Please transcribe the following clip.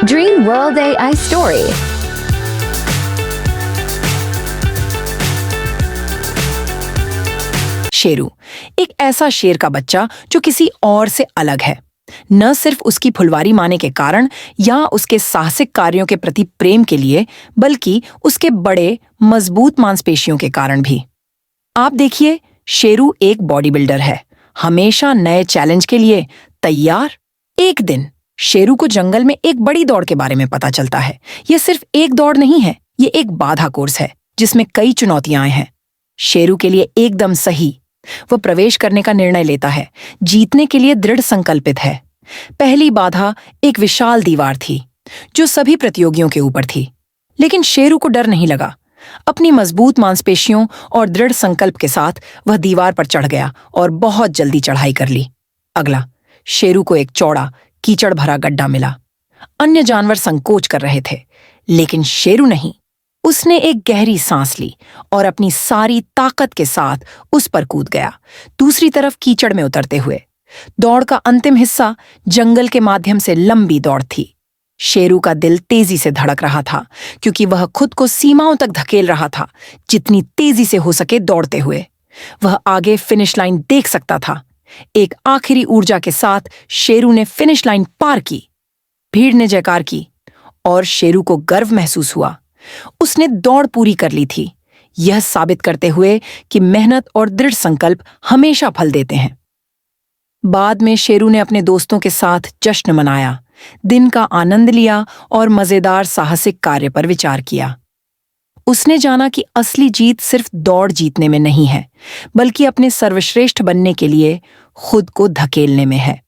Dream World AI Story. Sheru एक ऐसा शेर का बच्चा जो किसी और से अलग है, न सिर्फ उसकी फुलवारी माने के कारण या उसके साहसिक कार्यों के प्रति प्रेम के लिए, बल्कि उसके बड़े मजबूत मांसपेशियों के कारण भी। आप देखिए, शेरू एक बॉडी बिल्डर है, हमेशा नए चैलेंज के लिए तैयार। एक दिन शेरू को जंगल में एक बड़ी दौड़ के बारे में पता चलता है। यह सिर्फ एक दौड़ नहीं है, ये एक बाधा कोर्स है जिसमें कई चुनौतियां हैं। शेरू के लिए एकदम सही। वह प्रवेश करने का निर्णय लेता है, जीतने के लिए दृढ़ संकल्पित है। पहली बाधा एक विशाल दीवार थी जो सभी प्रतियोगियों के ऊपर थी, लेकिन शेरू को डर नहीं लगा। अपनी मजबूत मांसपेशियों और दृढ़ संकल्प के साथ वह दीवार पर चढ़ गया और बहुत जल्दी चढ़ाई कर ली। अगला, शेरू को एक चौड़ा कीचड़ भरा गड्ढा मिला। अन्य जानवर संकोच कर रहे थे, लेकिन शेरू नहीं। उसने एक गहरी सांस ली और अपनी सारी ताकत के साथ उस पर कूद गया, दूसरी तरफ कीचड़ में उतरते हुए। दौड़ का अंतिम हिस्सा जंगल के माध्यम से लंबी दौड़ थी। शेरू का दिल तेजी से धड़क रहा था, क्योंकि वह खुद को सीमाओं तक धकेल रहा था, जितनी तेजी से हो सके दौड़ते हुए। वह आगे फिनिश लाइन देख सकता था। एक आखिरी ऊर्जा के साथ शेरू ने फिनिश लाइन पार की। भीड़ ने जयकार की और शेरू को गर्व महसूस हुआ। उसने दौड़ पूरी कर ली थी, यह साबित करते हुए कि मेहनत और दृढ़ संकल्प हमेशा फल देते हैं। बाद में शेरू ने अपने दोस्तों के साथ जश्न मनाया, दिन का आनंद लिया और मजेदार साहसिक कार्य पर विचार किया। उसने जाना कि असली जीत सिर्फ दौड़ जीतने में नहीं है, बल्कि अपने सर्वश्रेष्ठ बनने के लिए खुद को धकेलने में है।